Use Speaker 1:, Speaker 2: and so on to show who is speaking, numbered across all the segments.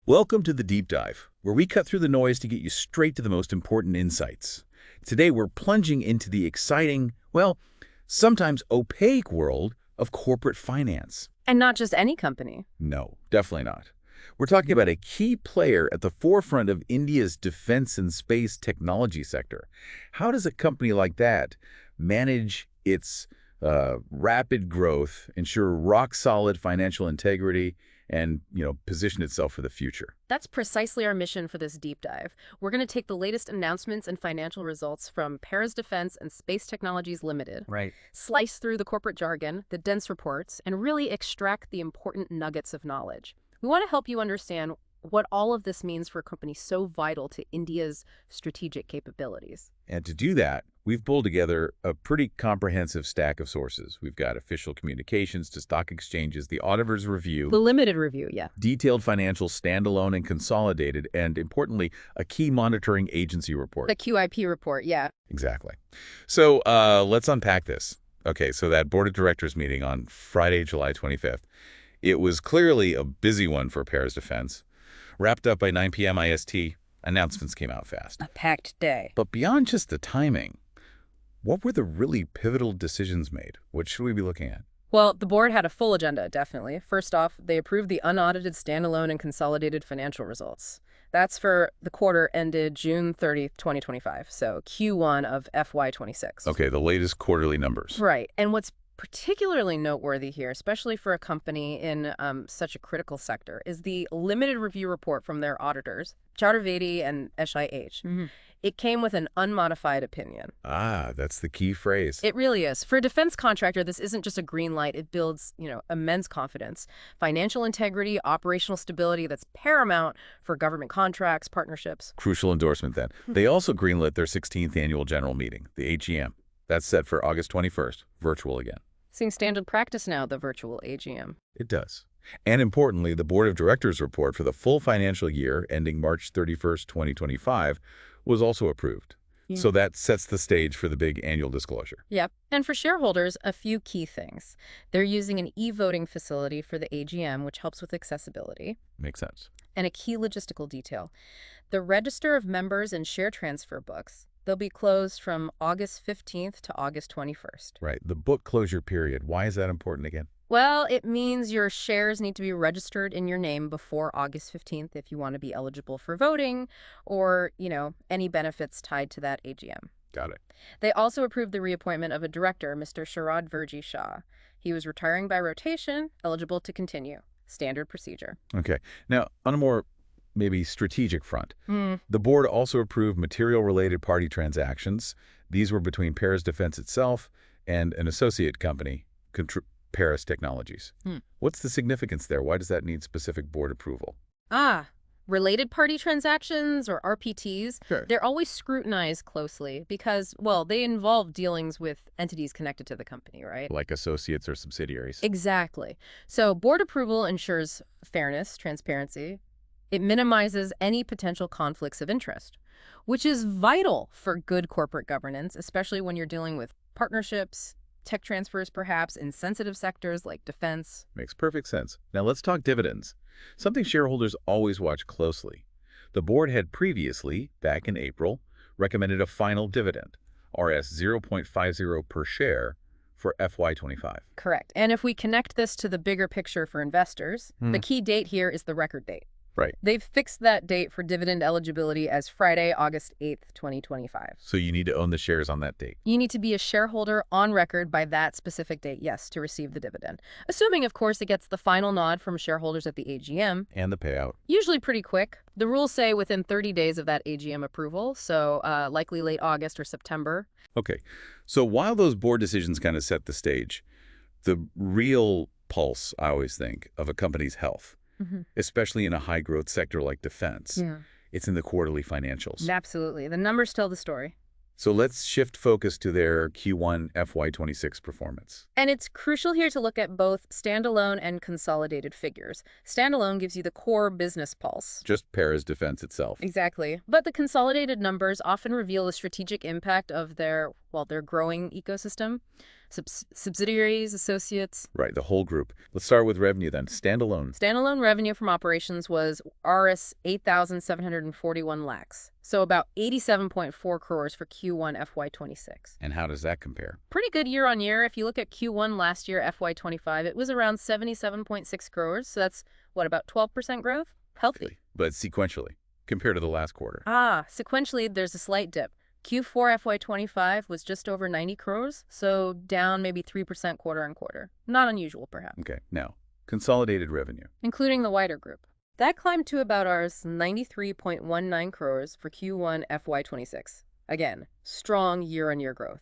Speaker 1: Welcome to the Deep Dive, where we cut through the noise to get you straight to the most important insights. Today, we're plunging into the exciting, well, sometimes opaque world of corporate finance.
Speaker 2: And not just any company.
Speaker 1: No, definitely not. We're talking about a key player at the forefront of India's defense and space technology sector. How does a company like that manage its rapid growth, ensure rock-solid financial integrity, and, position itself for the future?
Speaker 2: That's precisely our mission for this deep dive. We're going to take the latest announcements and financial results from Paris Defense and Space Technologies Limited,
Speaker 1: Right.
Speaker 2: slice through the corporate jargon, the dense reports, and really extract the important nuggets of knowledge. We want to help you understand what all of this means for a company so vital to India's strategic capabilities.
Speaker 1: And to do that, we've pulled together a pretty comprehensive stack of sources. We've got official communications to stock exchanges, the auditor's review,
Speaker 2: The limited review, yeah.
Speaker 1: detailed financials, standalone and consolidated, and importantly, a key monitoring agency report.
Speaker 2: The QIP report, yeah.
Speaker 1: Exactly. So let's unpack this. Okay, so that board of directors meeting on Friday, July 25th, it was clearly a busy one for Paris Defense. Wrapped up by 9 p.m. IST, announcements came out fast.
Speaker 2: A packed day.
Speaker 1: But beyond just the timing, what were the really pivotal decisions made? What should we be looking at?
Speaker 2: Well, the board had a full agenda, definitely. First off, they approved the unaudited standalone and consolidated financial results. That's for the quarter ended June 30th, 2025, so Q1 of FY26.
Speaker 1: Okay, the latest quarterly numbers.
Speaker 2: Right. And what's particularly noteworthy here, especially for a company in such a critical sector, is the limited review report from their auditors, Chaturvedi and SIH. It came with an unmodified opinion.
Speaker 1: Ah, that's the key phrase.
Speaker 2: It really is. For a defense contractor, this isn't just a green light. It builds, immense confidence, financial integrity, operational stability that's paramount for government contracts, partnerships.
Speaker 1: Crucial endorsement then. They also greenlit their 16th annual general meeting, the AGM. That's set for August 21st, virtual again.
Speaker 2: Seems standard practice now, the virtual AGM.
Speaker 1: It does. And importantly, the board of directors report for the full financial year ending March 31st, 2025 was also approved.
Speaker 2: Yeah.
Speaker 1: So that sets the stage for the big annual disclosure.
Speaker 2: Yep. And for shareholders, a few key things. They're using an e-voting facility for the AGM, which helps with accessibility.
Speaker 1: Makes sense.
Speaker 2: And a key logistical detail. The register of members and share transfer books, they'll be closed from August 15th to August 21st.
Speaker 1: Right. The book closure period. Why is that important again?
Speaker 2: Well, it means your shares need to be registered in your name before August 15th if you want to be eligible for voting or, any benefits tied to that AGM.
Speaker 1: Got it.
Speaker 2: They also approved the reappointment of a director, Mr. Sharad Virji Shah. He was retiring by rotation, eligible to continue. Standard procedure.
Speaker 1: Okay. Now, on a more maybe strategic front, the board also approved material-related party transactions. These were between Paris Defense itself and an associate company, Paris Technologies. What's the significance there? Why does that need specific board approval?
Speaker 2: Related party transactions, or RPTs,
Speaker 1: Sure.
Speaker 2: they're always scrutinized closely because, they involve dealings with entities connected to the company, right?
Speaker 1: Like associates or subsidiaries.
Speaker 2: Exactly. So board approval ensures fairness, transparency. It minimizes any potential conflicts of interest, which is vital for good corporate governance, especially when you're dealing with partnerships, tech transfers perhaps, in sensitive sectors like defense.
Speaker 1: Makes perfect sense. Now let's talk dividends. Something shareholders always watch closely. The board had previously, back in April, recommended a final dividend, Rs 0.50 per share, for FY25.
Speaker 2: Correct. And if we connect this to the bigger picture for investors, the key date here is the record date.
Speaker 1: Right.
Speaker 2: They've fixed that date for dividend eligibility as Friday, August 8th, 2025.
Speaker 1: So you need to own the shares on that date.
Speaker 2: You need to be a shareholder on record by that specific date, yes, to receive the dividend. Assuming, of course, it gets the final nod from shareholders at the AGM.
Speaker 1: And the payout.
Speaker 2: Usually pretty quick. The rules say within 30 days of that AGM approval, so likely late August or September.
Speaker 1: Okay. So while those board decisions kind of set the stage, the real pulse, I always think, of a company's health, especially in a high-growth sector like defense, it's in the quarterly financials.
Speaker 2: Absolutely. The numbers tell the story.
Speaker 1: So let's shift focus to their Q1 FY26 performance.
Speaker 2: And it's crucial here to look at both standalone and consolidated figures. Standalone gives you the core business pulse.
Speaker 1: Just Paris Defense itself.
Speaker 2: Exactly. But the consolidated numbers often reveal the strategic impact of their growing ecosystem. Subsidiaries, associates.
Speaker 1: Right, the whole group. Let's start with revenue then. Standalone.
Speaker 2: Standalone revenue from operations was Rs 8,741 lakhs, so about 87.4 crores for Q1 FY26.
Speaker 1: And how does that compare?
Speaker 2: Pretty good year on year. If you look at Q1 last year, FY25, it was around 77.6 crores, so that's, what, about 12% growth? Healthy.
Speaker 1: Okay. But sequentially, compared to the last quarter.
Speaker 2: Sequentially, there's a slight dip. Q4 FY25 was just over 90 crores, so down maybe 3% quarter on quarter. Not unusual, perhaps.
Speaker 1: Okay, now, consolidated revenue.
Speaker 2: Including the wider group. That climbed to about Rs 93.19 crores for Q1 FY26. Again, strong year-on-year growth.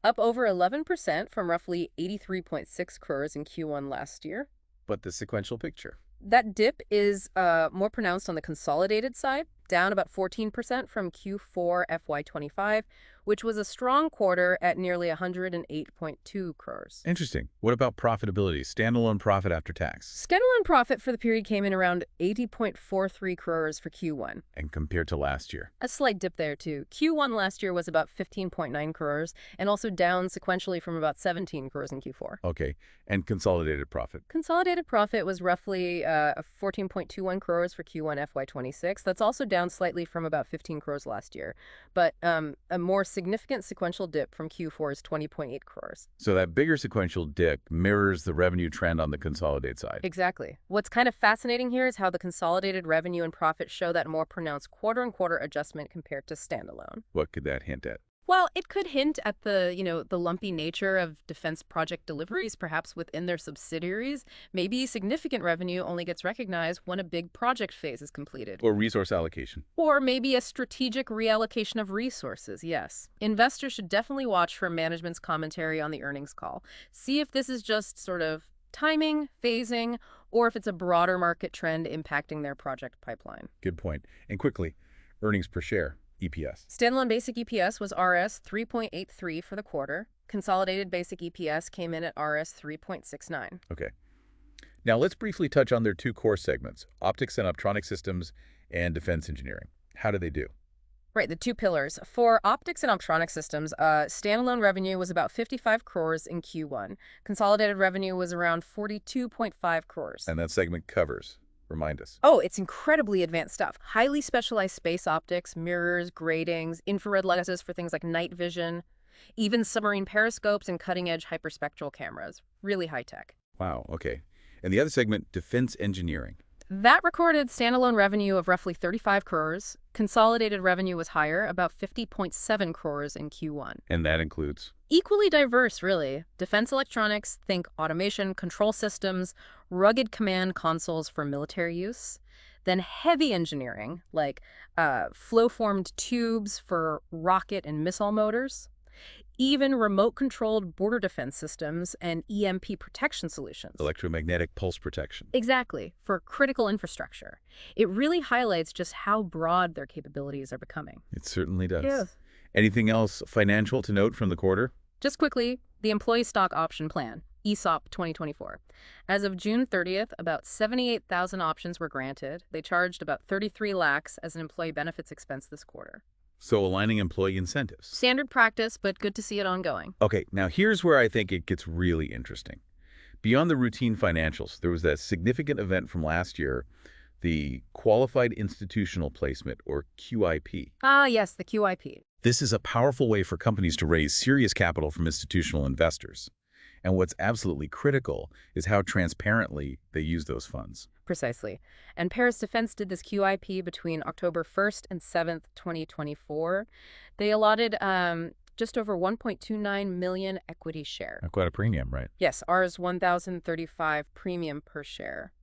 Speaker 2: Up over 11% from roughly 83.6 crores in Q1 last year.
Speaker 1: But the sequential picture.
Speaker 2: That dip is more pronounced on the consolidated side, down about 14% from Q4 FY25, which was a strong quarter at nearly 108.2 crores.
Speaker 1: Interesting. What about profitability? Standalone profit after tax.
Speaker 2: Standalone profit for the period came in around 80.43 crores for Q1.
Speaker 1: And compared to last year.
Speaker 2: A slight dip there, too. Q1 last year was about 15.9 crores, and also down sequentially from about 17 crores in Q4.
Speaker 1: Okay. And consolidated profit.
Speaker 2: Consolidated profit was roughly 14.21 crores for Q1 FY26. That's also down slightly from about 15 crores last year. But a more significant sequential dip from Q4's 20.8 crores.
Speaker 1: So that bigger sequential dip mirrors the revenue trend on the consolidated side.
Speaker 2: Exactly. What's kind of fascinating here is how the consolidated revenue and profit show that more pronounced quarter-on-quarter adjustment compared to standalone.
Speaker 1: What could that hint at?
Speaker 2: Well, it could hint at the lumpy nature of defense project deliveries, perhaps within their subsidiaries. Maybe significant revenue only gets recognized when a big project phase is completed.
Speaker 1: Or resource allocation.
Speaker 2: Or maybe a strategic reallocation of resources, yes. Investors should definitely watch for management's commentary on the earnings call. See if this is just sort of timing, phasing, or if it's a broader market trend impacting their project pipeline.
Speaker 1: Good point. And quickly, earnings per share. EPS.
Speaker 2: Standalone basic EPS was Rs 3.83 for the quarter. Consolidated basic EPS came in at Rs 3.69.
Speaker 1: Okay. Now let's briefly touch on their two core segments, optics and optronic systems and defense engineering. How do they do?
Speaker 2: Right, the two pillars. For optics and optronic systems, standalone revenue was about 55 crores in Q1. Consolidated revenue was around 42.5 crores.
Speaker 1: And that segment covers. Remind us.
Speaker 2: Oh, it's incredibly advanced stuff. Highly specialized space optics, mirrors, gratings, infrared lenses for things like night vision, even submarine periscopes and cutting-edge hyperspectral cameras. Really high-tech.
Speaker 1: Wow, okay. And the other segment, defense engineering.
Speaker 2: That recorded standalone revenue of roughly 35 crores. Consolidated revenue was higher, about 50.7 crores in Q1.
Speaker 1: And that includes?
Speaker 2: Equally diverse, really. Defense electronics, think automation, control systems, rugged command consoles for military use. Then heavy engineering, like flow-formed tubes for rocket and missile motors. Even remote-controlled border defense systems and EMP protection solutions.
Speaker 1: Electromagnetic pulse protection.
Speaker 2: Exactly, for critical infrastructure. It really highlights just how broad their capabilities are becoming.
Speaker 1: It certainly does.
Speaker 2: Yes.
Speaker 1: Anything else financial to note from the quarter?
Speaker 2: Just quickly, the Employee Stock Option Plan, ESOP 2024. As of June 30th, about 78,000 options were granted. They charged about 33 lakhs as an employee benefits expense this quarter.
Speaker 1: So aligning employee incentives.
Speaker 2: Standard practice, but good to see it ongoing.
Speaker 1: Okay, now here's where I think it gets really interesting. Beyond the routine financials, there was that significant event from last year, the Qualified Institutional Placement, or QIP.
Speaker 2: Ah, yes, the QIP.
Speaker 1: This is a powerful way for companies to raise serious capital from institutional investors. And what's absolutely critical is how transparently they use those funds.
Speaker 2: Precisely. And Paris Defense did this QIP between October 1st and 7th, 2024. They allotted just over 1.29 million equity share.
Speaker 1: Quite a premium, right?
Speaker 2: Yes, Rs 1,035 premium per share.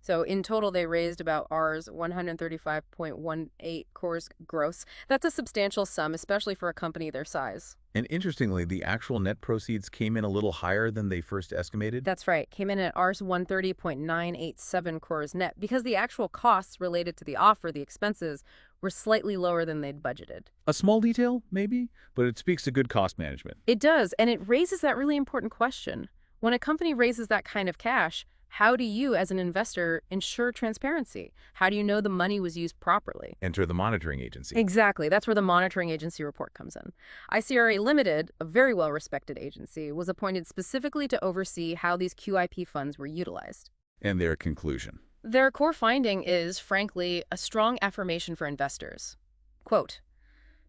Speaker 2: So in total, they raised about Rs 135.18 crores gross. That's a substantial sum, especially for a company their size.
Speaker 1: And interestingly, the actual net proceeds came in a little higher than they first estimated.
Speaker 2: That's right. Came in at Rs 130.987 crores net because the actual costs related to the offer, the expenses, were slightly lower than they'd budgeted.
Speaker 1: A small detail, maybe, but it speaks to good cost management.
Speaker 2: It does, and it raises that really important question. When a company raises that kind of cash, How do you, as an investor, ensure transparency? How do you know the money was used properly?
Speaker 1: Enter the monitoring agency.
Speaker 2: Exactly. That's where the monitoring agency report comes in. ICRA Limited, a very well-respected agency, was appointed specifically to oversee how these QIP funds were utilized.
Speaker 1: And their conclusion.
Speaker 2: Their core finding is, frankly, a strong affirmation for investors. Quote,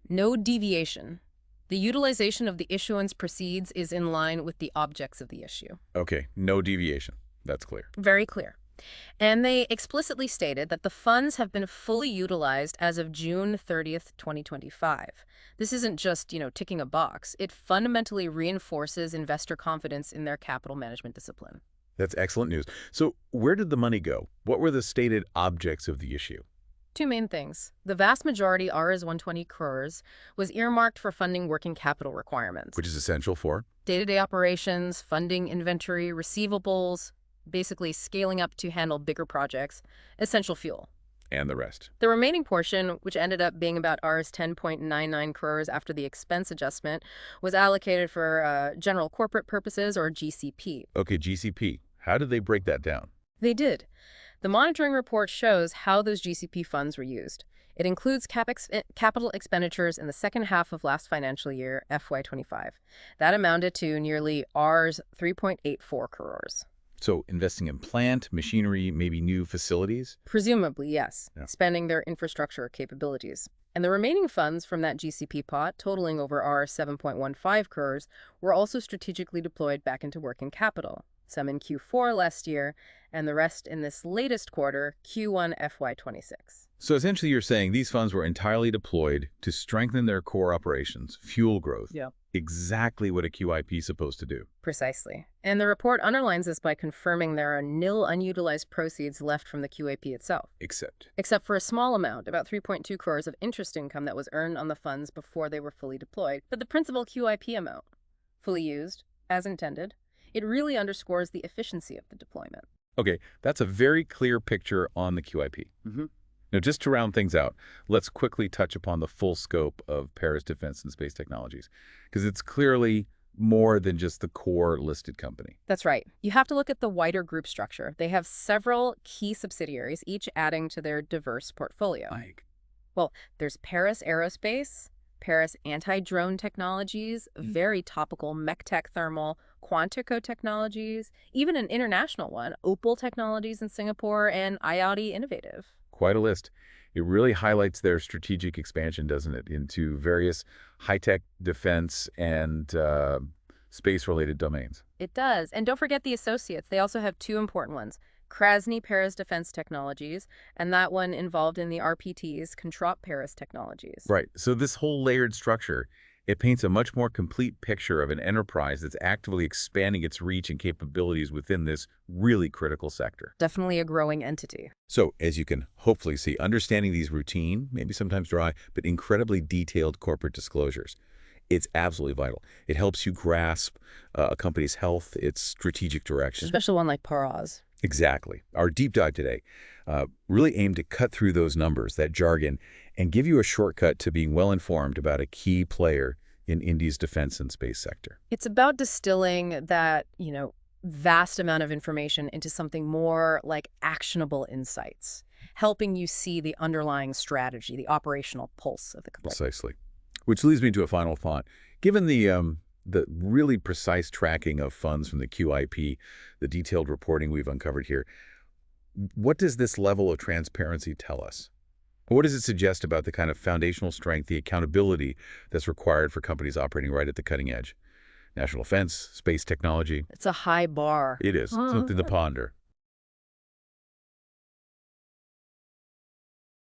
Speaker 2: "No deviation. The utilization of the issuance proceeds is in line with the objects of the issue."
Speaker 1: Okay, no deviation. That's clear.
Speaker 2: Very clear. And they explicitly stated that the funds have been fully utilized as of June 30th, 2025. This isn't just, ticking a box. It fundamentally reinforces investor confidence in their capital management discipline.
Speaker 1: That's excellent news. So where did the money go? What were the stated objects of the issue?
Speaker 2: Two main things. The vast majority, Rs 120 crores, was earmarked for funding working capital requirements.
Speaker 1: Which is essential for?
Speaker 2: Day-to-day operations, funding inventory, receivables, basically scaling up to handle bigger projects, essential fuel.
Speaker 1: And the rest.
Speaker 2: The remaining portion, which ended up being about Rs 10.99 crores after the expense adjustment, was allocated for general corporate purposes, or GCP.
Speaker 1: Okay, GCP. How did they break that down?
Speaker 2: They did. The monitoring report shows how those GCP funds were used. It includes capital expenditures in the second half of last financial year, FY25. That amounted to nearly Rs 3.84 crores.
Speaker 1: So investing in plant, machinery, maybe new facilities?
Speaker 2: Presumably, yes.
Speaker 1: Yeah.
Speaker 2: Spending their infrastructure capabilities. And the remaining funds from that GCP pot, totaling over Rs 7.15 crores, were also strategically deployed back into working capital. Some in Q4 last year, and the rest in this latest quarter, Q1 FY26.
Speaker 1: So essentially you're saying these funds were entirely deployed to strengthen their core operations, fuel growth.
Speaker 2: Yeah.
Speaker 1: Exactly what a QIP is supposed to do.
Speaker 2: Precisely. And the report underlines this by confirming there are nil unutilized proceeds left from the QIP itself. Except for a small amount, about 3.2 crores of interest income that was earned on the funds before they were fully deployed. But the principal QIP amount, fully used, as intended, it really underscores the efficiency of the deployment.
Speaker 1: Okay, that's a very clear picture on the QIP. Now, just to round things out, let's quickly touch upon the full scope of Paris Defense and Space Technologies, because it's clearly more than just the core listed company.
Speaker 2: That's right. You have to look at the wider group structure. They have several key subsidiaries, each adding to their diverse portfolio. Well, there's Paris Aerospace, Paris Anti-Drone Technologies, very topical MechTech Thermal, Quantico Technologies, even an international one, Opal Technologies in Singapore, and IoT Innovative.
Speaker 1: Quite a list. It really highlights their strategic expansion, doesn't it, into various high-tech defense and space-related domains.
Speaker 2: It does. And don't forget the associates. They also have two important ones. Krasny Paris Defense Technologies, and that one involved in the RPTs, Controp Paris Technologies.
Speaker 1: Right. So this whole layered structure, it paints a much more complete picture of an enterprise that's actively expanding its reach and capabilities within this really critical sector.
Speaker 2: Definitely a growing entity.
Speaker 1: So, as you can hopefully see, understanding these routine, maybe sometimes dry, but incredibly detailed corporate disclosures, it's absolutely vital. It helps you grasp a company's health, its strategic direction.
Speaker 2: Especially one like Paraz.
Speaker 1: Exactly. Our deep dive today really aimed to cut through those numbers, that jargon, and give you a shortcut to being well-informed about a key player in India's defense and space sector.
Speaker 2: It's about distilling that, vast amount of information into something more like actionable insights, helping you see the underlying strategy, the operational pulse of the company.
Speaker 1: Precisely. Which leads me to a final thought. Given the really precise tracking of funds from the QIP, the detailed reporting we've uncovered here, what does this level of transparency tell us? What does it suggest about the kind of foundational strength, the accountability that's required for companies operating right at the cutting edge? National defense, space technology.
Speaker 2: It's a high bar.
Speaker 1: It is. Something to ponder.